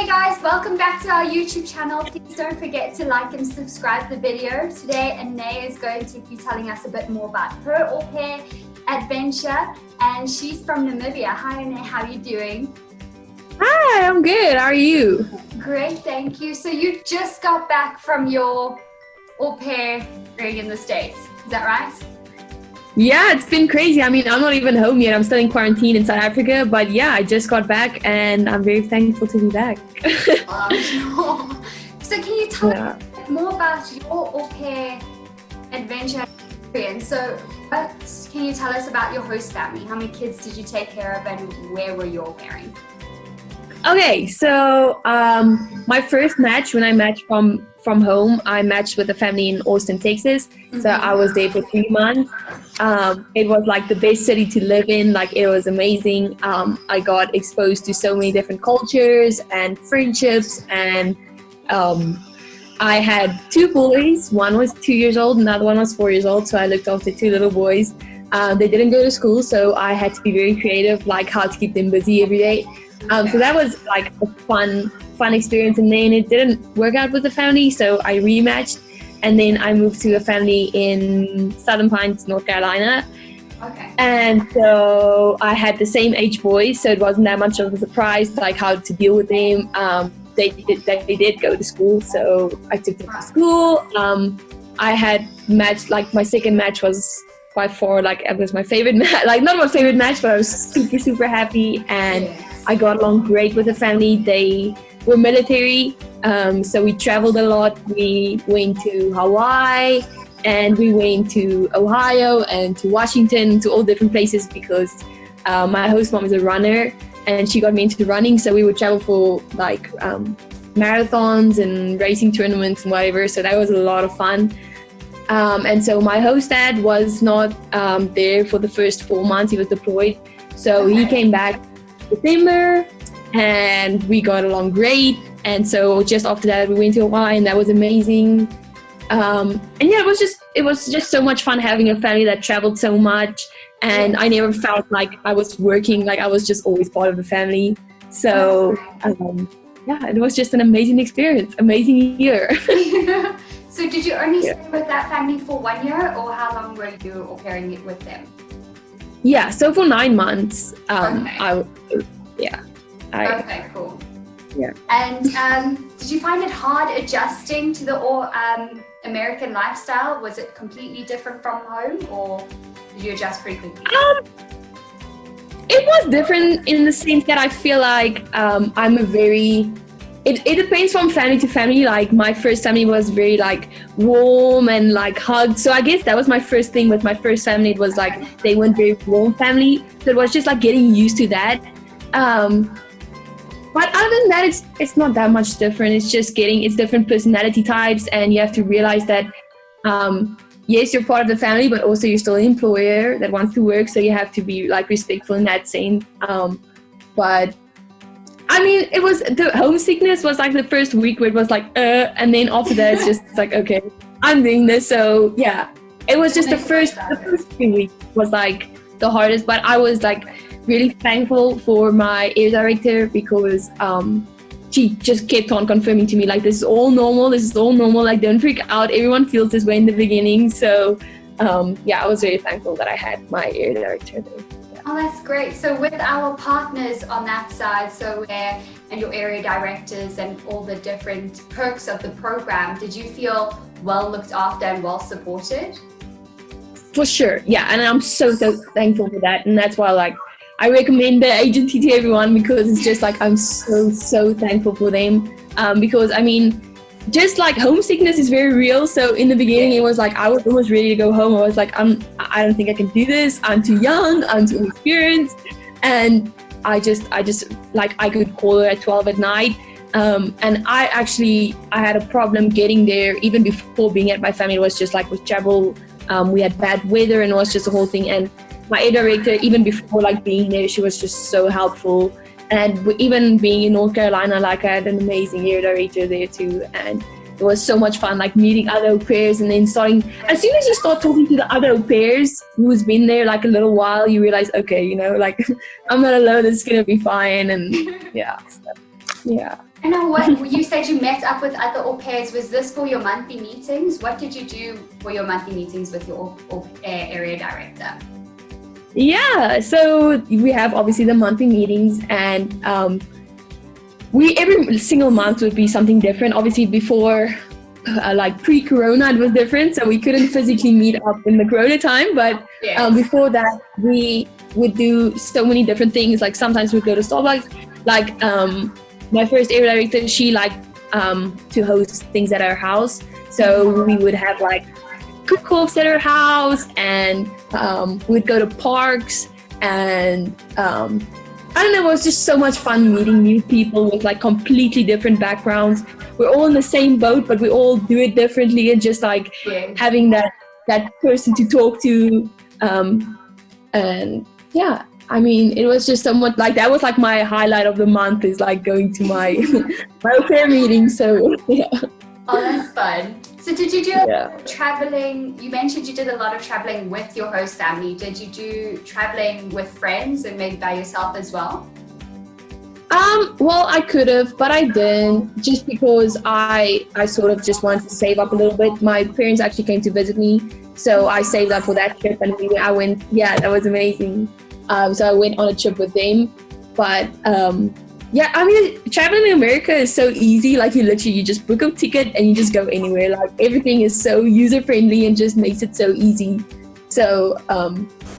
guys, welcome back to our YouTube channel. Please don't forget to like and subscribe the video. Today Anae is going to be telling us a bit more about her au pair adventure, and she's from Namibia. Hi Anae, how are you doing? Hi, I'm good. How are you? Great, thank you. So you just got back from your au pair in the States, is that right? Yeah, it's been crazy. I mean, I'm not even home yet. I'm still in quarantine in South Africa. But yeah, I just got back and I'm very thankful to be back. So can you tell us a bit more about your au pair adventure experience? So what can you tell us about your host family? How many kids did you take care of and where were you au pairing? Okay, so my first match, when I matched from home, I matched with a family in Austin, Texas. So I was there for 3 months. It was like the best city to live in. Like, it was amazing. I got exposed to so many different cultures and friendships, and I had 2 boys. One was 2 years old, another one was 4 years old. So I looked after 2 little boys. They didn't go to school, so I had to be very creative, like how to keep them busy every day. So that was like a fun experience, and then it didn't work out with the family, so I rematched, and then I moved to a family in Southern Pines, North Carolina. Okay. And so I had the same age boys, so it wasn't that much of a surprise, like how to deal with them. They did go to school, so I took them to school. I had matched, like my second match was by far, like it was my favorite match, like not my favorite match, but I was super happy, and I got along great with the family. They were military, so we traveled a lot. We went to Hawaii, and we went to Ohio and to Washington, to all different places, because my host mom is a runner and she got me into running. So we would travel for like marathons and racing tournaments and whatever. So that was a lot of fun. And so my host dad was not there for the first 4 months. He was deployed. So he came back December, and we got along great. And so just after that, we went to Hawaii, and that was amazing. And yeah, it was just so much fun having a family that traveled so much, and I never felt like I was working. Like, I was just always part of the family. So yeah, it was just an amazing experience, amazing year. So did you only stay with that family for 1 year, or how long were you au pairing it with them? Yeah, so for 9 months. Okay, cool. Yeah. And did you find it hard adjusting to the American lifestyle? Was it completely different from home, or did you adjust pretty quickly? It was different in the sense that I feel like I'm a very... It depends from family to family. Like, my first family was very like warm and like hugged. So I guess that was my first thing with my first family. It was like they weren't very warm family. So it was just like getting used to that. But other than that, it's not that much different. It's just it's different personality types, and you have to realize that yes, you're part of the family, but also you're still an employer that wants to work. So you have to be like respectful in that sense. But I mean, it was, the homesickness was like the first week where it was like, and then after that, it's just like, okay, I'm doing this. So yeah, it was just the first 3 weeks was like the hardest, but I was like really thankful for my air director, because she just kept on confirming to me, like, this is all normal, like, don't freak out, everyone feels this way in the beginning. So yeah, I was very thankful that I had my air director there. Oh, that's great. So with our partners on that side, so and your area directors and all the different perks of the program, did you feel well looked after and well supported? For sure, yeah, and I'm so thankful for that, and that's why, like, I recommend the agency to everyone, because it's just like I'm so thankful for them, because I mean, just like homesickness is very real. So in the beginning, it was like I was almost ready to go home. I was like, I don't think I can do this. I'm too young. I'm too inexperienced. And I just like, I could call her at 12 at night. And I had a problem getting there even before being at my family. It was just like with travel. We had bad weather, and it was just a whole thing. And my air director, even before like being there, she was just so helpful. And even being in North Carolina, like, I had an amazing air director there too, and it was so much fun, like meeting other au pairs, and then as soon as you start talking to the other au pairs who's been there like a little while, you realize, okay, you know, like I'm not alone, it's gonna be fine, and yeah. I know what you said you met up with other au pairs. Was this for your monthly meetings? What did you do for your monthly meetings with your au pair area director? Yeah, so we have obviously the monthly meetings, and we every single month would be something different. Obviously before, like pre-corona, it was different, so we couldn't physically meet up in the corona time, but before that we would do so many different things. Like sometimes we'd go to Starbucks. Like my first area director, she liked to host things at our house, so we would have like cook-offs at her house, and we'd go to parks, and I don't know, it was just so much fun meeting new people with like completely different backgrounds. We're all in the same boat, but we all do it differently, and just like having that person to talk to, and yeah, I mean, it was just somewhat like, that was like my highlight of the month, is like going to my my au pair meeting. So yeah. Oh, that's fun. So did you do traveling? You mentioned you did a lot of traveling with your host family. Did you do traveling with friends and maybe by yourself as well? Well, I could have, but I didn't, just because I sort of just wanted to save up a little bit. My parents actually came to visit me, so I saved up for that trip, and I went. Yeah, that was amazing. So I went on a trip with them, but yeah, I mean, traveling in America is so easy. Like you just book a ticket and you just go anywhere. Like everything is so user friendly and just makes it so easy. So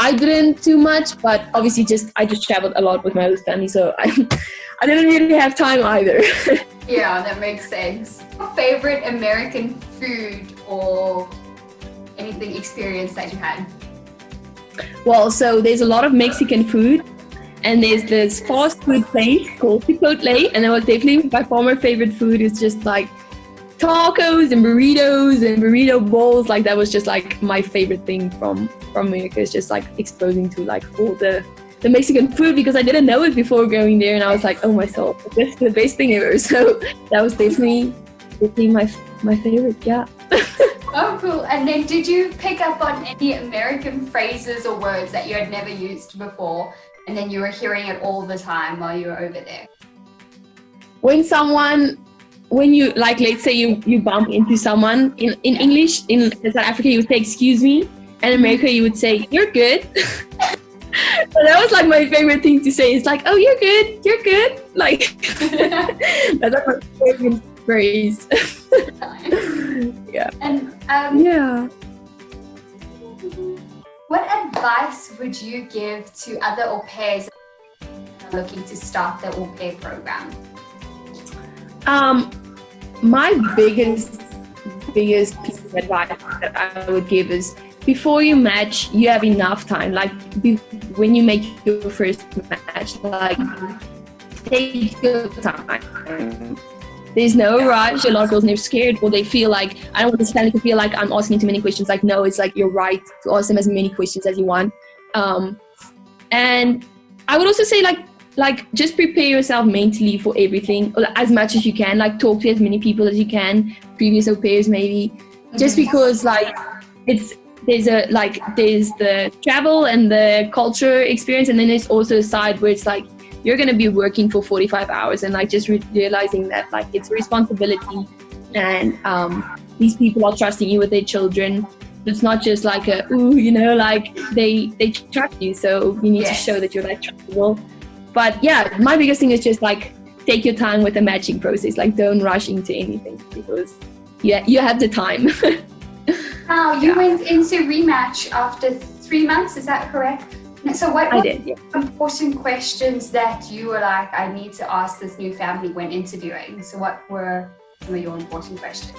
I didn't too much, but obviously I just traveled a lot with my host family, so I didn't really have time either. Yeah, that makes sense. Your favorite American food or anything experience that you had? Well, so there's a lot of Mexican food, and there's this fast food place called Chipotle, and that was definitely by far my favorite food. Is just like tacos and burritos and burrito bowls. Like that was just like my favorite thing from America, is just like exposing to like all the Mexican food, because I didn't know it before going there, and I was like, oh my soul, that's the best thing ever. So that was definitely my favorite. Yeah. Oh, cool. And then did you pick up on any American phrases or words that you had never used before, and then you were hearing it all the time while you were over there? When you, like, let's say you bump into someone in English, in South Africa, you would say, excuse me. And in America, you would say, you're good. So that was like my favorite thing to say. It's like, oh, you're good. Like, that's like my favorite phrase. Yeah. And what advice would you give to other au pairs looking to start the au pair program? My biggest piece of advice that I would give is, before you match, you have enough time. Like when you make your first match, like take your time. There's no rush. A lot of girls, they're scared, or they feel like, I don't want this family to feel like I'm asking too many questions. Like, no, it's like you're right to ask them as many questions as you want. And I would also say like just prepare yourself mentally for everything as much as you can. Like talk to as many people as you can, previous au pairs maybe, just because like there's the travel and the culture experience, and then there's also a side where it's like you're going to be working for 45 hours, and like just realizing that like it's a responsibility, and these people are trusting you with their children. It's not just like like they trust you, so you need to show that you're like trustable. But yeah, my biggest thing is just like take your time with the matching process. Like don't rush into anything, because you have the time. Wow, you went into rematch after 3 months, is that correct? So what were important questions that you were like, I need to ask this new family when interviewing? So what were some of your important questions?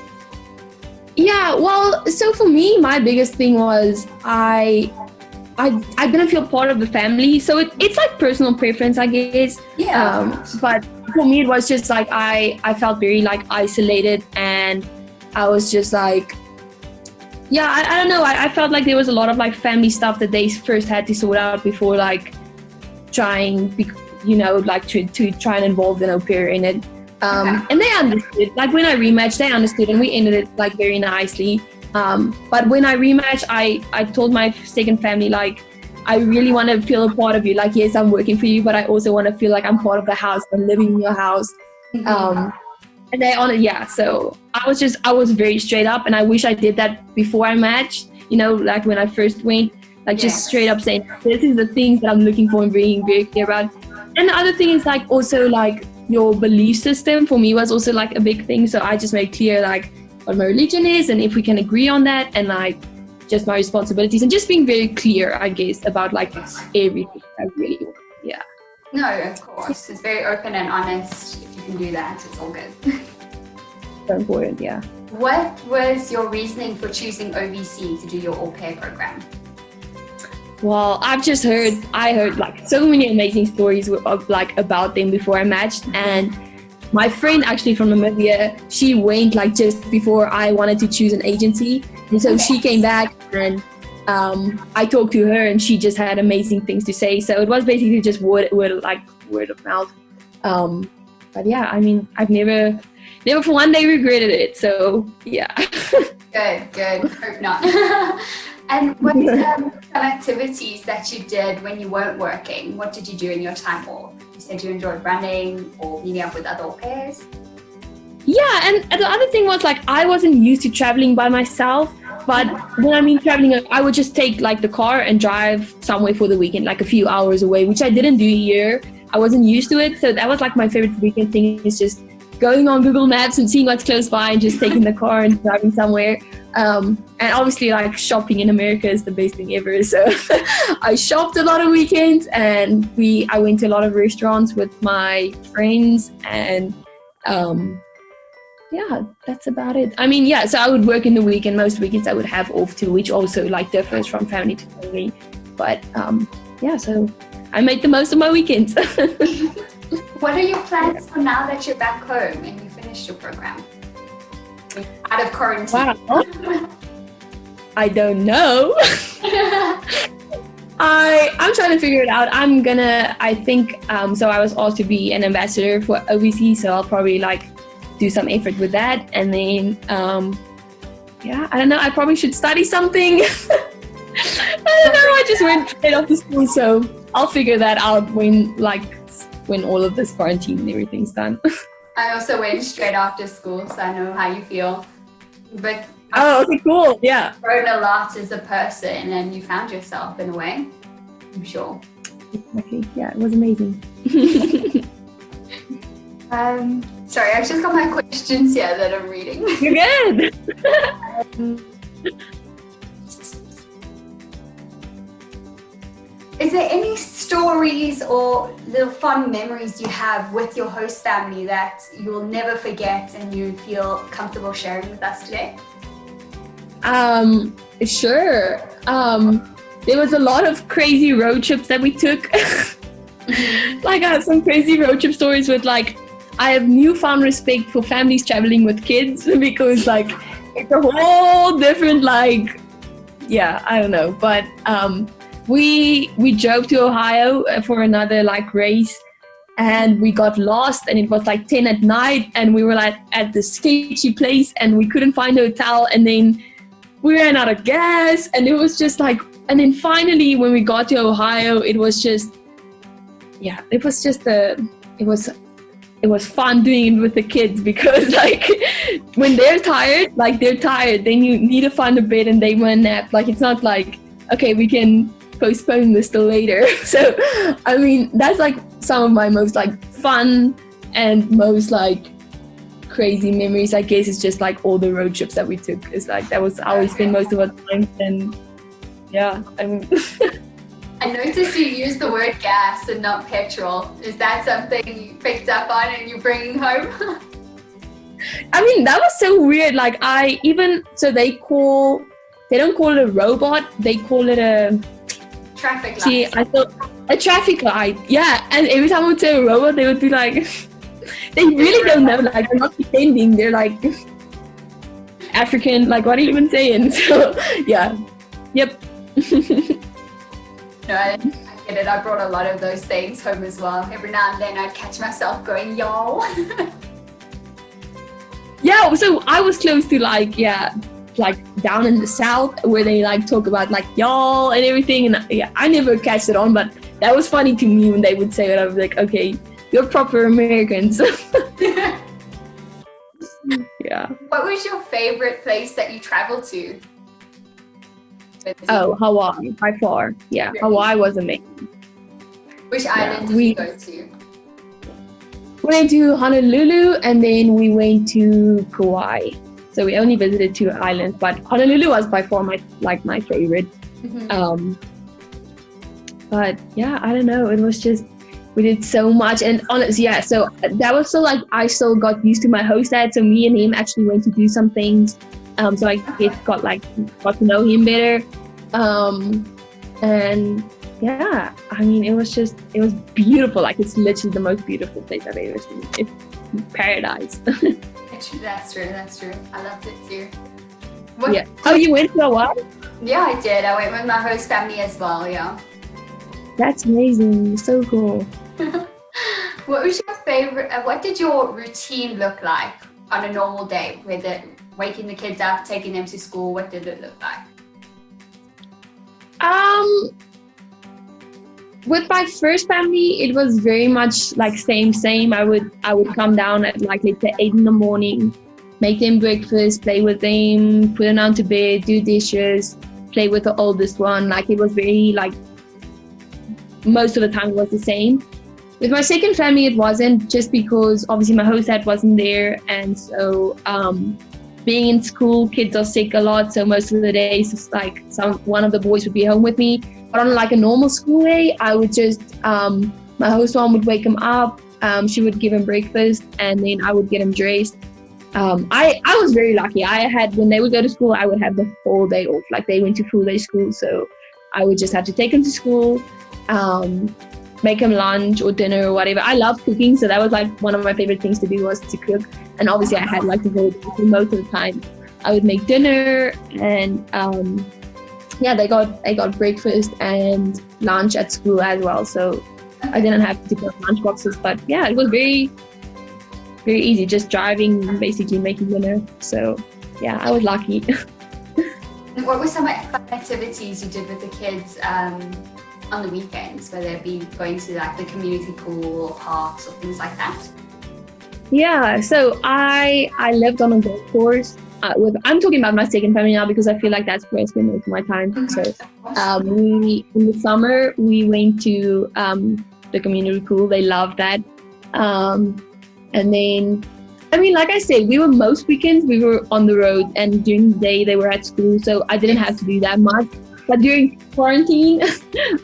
Yeah, well, so for me, my biggest thing was I didn't feel part of the family. So it's like personal preference, I guess. Yeah. But for me, it was just like I felt very like isolated, and I was just like, I don't know. I felt like there was a lot of like family stuff that they first had to sort out before like trying, to try and involve an au pair in it. And they understood. Like when I rematched, they understood, and we ended it like very nicely. But when I rematched, I told my second family, like, I really want to feel a part of you. Like, yes, I'm working for you, but I also want to feel like I'm part of the house. I'm living in your house. And they on it, yeah. So I was very straight up, and I wish I did that before I matched. You know, like when I first went, like just straight up saying, this is the things that I'm looking for and being very clear about. And the other thing is like also like your belief system for me was also like a big thing. So I just made clear like what my religion is and if we can agree on that, and like just my responsibilities, and just being very clear, I guess, about like everything I really want. Yeah. No, of course. It's very open and honest. If you can do that, it's all good. So important, yeah. What was your reasoning for choosing OVC to do your au pair program? Well, I heard like so many amazing stories like about them before I matched, and my friend actually from Merwe, she went like just before I wanted to choose an agency, and so she came back and I talked to her, and she just had amazing things to say. So it was basically just word of mouth. But yeah, I mean, I've never for one day regretted it. So yeah. Good. Hope not. And what some activities that you did when you weren't working? What did you do in your time off? You said you enjoyed running or meeting up with other au pairs. Yeah, and the other thing was like I wasn't used to traveling by myself. But when I mean traveling, I would just take like the car and drive somewhere for the weekend, like a few hours away, which I didn't do here. I wasn't used to it. So that was like my favorite weekend thing, is just going on Google Maps and seeing what's close by and just taking the car and driving somewhere. And obviously like shopping in America is the best thing ever. So I shopped a lot of weekends, and I went to a lot of restaurants with my friends, and yeah, that's about it. I mean, yeah, so I would work in the week, and most weekends I would have off too, which also like differs from family to family. But yeah, so I made the most of my weekends. What are your plans for now that you're back home and you finished your program? Out of quarantine. Wow. I don't know. I'm trying to figure it out. I think, so I was asked to be an ambassador for OVC, so I'll probably like do some effort with that, and then yeah, I don't know, I probably should study something. I don't know, I just went straight off to school, so I'll figure that out when all of this quarantine and everything's done. I also went straight after school, so I know how you feel. But okay, cool. Yeah, you've grown a lot as a person, and you found yourself in a way, I'm sure. Exactly. Yeah, it was amazing. Sorry, I've just got my questions here that I'm reading. You're good. Is there any stories or little fun memories you have with your host family that you'll never forget and you feel comfortable sharing with us today? Sure. There was a lot of crazy road trips that we took. Like I have some crazy road trip stories with like, I have newfound respect for families traveling with kids, because like it's a whole different like, yeah, I don't know. But we drove to Ohio for another like race, and we got lost, and it was like 10 at night, and we were like at the sketchy place, and we couldn't find a hotel, and then we ran out of gas, and it was just like, and then finally when we got to Ohio, it was just, yeah, it was fun doing it with the kids, because like when they're tired, then you need to find a bed and they want a nap. Like it's not like, okay, we can postpone this till later. So I mean, that's like some of my most like fun and most like crazy memories, I guess. It's just like all the road trips that we took. It's like that was how we spend most of our time. And yeah, I mean I noticed you use the word gas and not petrol. Is that something you picked up on and you're bringing home? I mean, that was so weird. Like they don't call it a robot, they call it a traffic light. I thought a traffic light. Yeah, and every time I would say a robot, they would be like, they really don't know. Like they're not pretending. They're like African. Like what are you even saying? So yeah, yep. No, I get it. I brought a lot of those things home as well. Every now and then I'd catch myself going, y'all. Yeah, so I was close to like down in the south where they like talk about like y'all and everything, and yeah, I never catch it on, but that was funny to me when they would say it. I was like, okay, you're proper Americans. Yeah. What was your favorite place that you traveled to? Oh, Hawaii, by far. Yeah, Really? Hawaii was amazing. Which island did you go to? We went to Honolulu and then we went to Kauai. So we only visited 2 islands, but Honolulu was by far my favorite. But yeah, I don't know. It was just, we did so much, and honestly, yeah. So that was so like I still got used to my host dad. So me and him actually went to do some things. So I got to know him better. And yeah, I mean, it was beautiful. Like, it's literally the most beautiful place I've ever seen. It's paradise. That's true. I loved it too. Yeah. Oh, you went to Hawaii? Yeah, I did. I went with my host family as well, yeah. That's amazing. So cool. What was your favorite, what did your routine look like on a normal day? Whether waking the kids up, taking them to school, what did it look like? With my first family, it was very much like same. I would come down at like let's say 8 in the morning, make them breakfast, play with them, put them down to bed, do dishes, play with the oldest one. Like, it was very like, most of the time it was the same. With my second family, it wasn't, just because obviously my host dad wasn't there, and so being in school, kids are sick a lot, so most of the days it's like one of the boys would be home with me. But on like a normal school day, I would just my host mom would wake him up, she would give him breakfast, and then I would get him dressed. I was very lucky. When they would go to school, I would have the whole day off. Like, they went to full day school, so I would just have to take him to school, make him lunch or dinner or whatever. I love cooking, so that was like one of my favorite things to do, was to cook. And obviously I had like the whole day, so most of the time I would make dinner, and yeah, they got breakfast and lunch at school as well, so I didn't have to put lunch boxes. But yeah, it was very, very easy, just driving, basically making dinner. So yeah, I was lucky. What were some fun activities you did with the kids on the weekends, whether it be going to like the community pool or parks or things like that? Yeah, so I lived on a golf course. I'm talking about my second family now, because I feel like that's where I spend most of my time. So in the summer we went to the community pool. They loved that. And then, I mean, like I said, most weekends we were on the road, and during the day they were at school, so I didn't have to do that much. But during quarantine,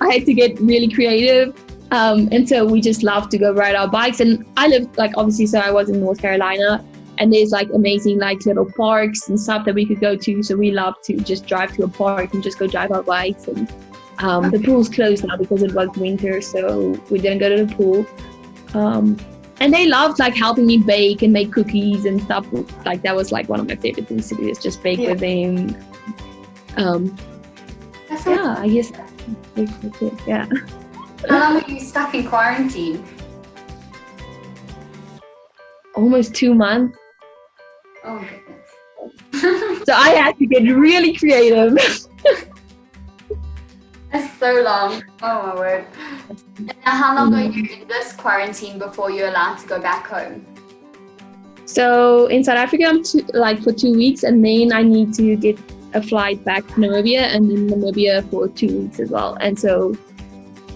I had to get really creative. And so we just loved to go ride our bikes. And I lived, like, obviously, so I was in North Carolina, and there's like amazing like little parks and stuff that we could go to. So we loved to just drive to a park and just go drive our bikes. And the pool's closed now because it was winter, so we didn't go to the pool. And they loved like helping me bake and make cookies and stuff. Like, that was like one of my favorite things to do, is just bake with them. Yeah, I guess that's it. Yeah. How long were you stuck in quarantine? Almost 2 months. Oh my goodness. So I had to get really creative. That's so long. Oh my word. And now, how long are you in this quarantine before you're allowed to go back home? So in South Africa, I'm for 2 weeks, and then I need to get a flight back to Namibia, and then Namibia for 2 weeks as well. And so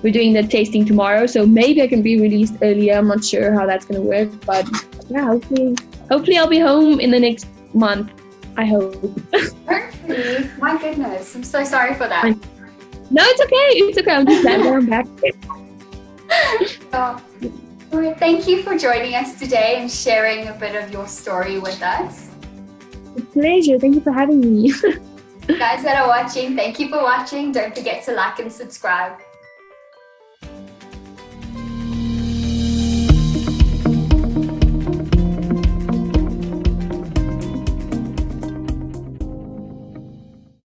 we're doing the tasting tomorrow, so maybe I can be released earlier. I'm not sure how that's going to work, but yeah, hopefully I'll be home in the next month, I hope. Hopefully. My goodness, I'm so sorry for that. No, it's okay. I'm just glad that I'm back. Well, thank you for joining us today and sharing a bit of your story with us. It's a pleasure. Thank you for having me. You guys that are watching, thank you for watching. Don't forget to like and subscribe.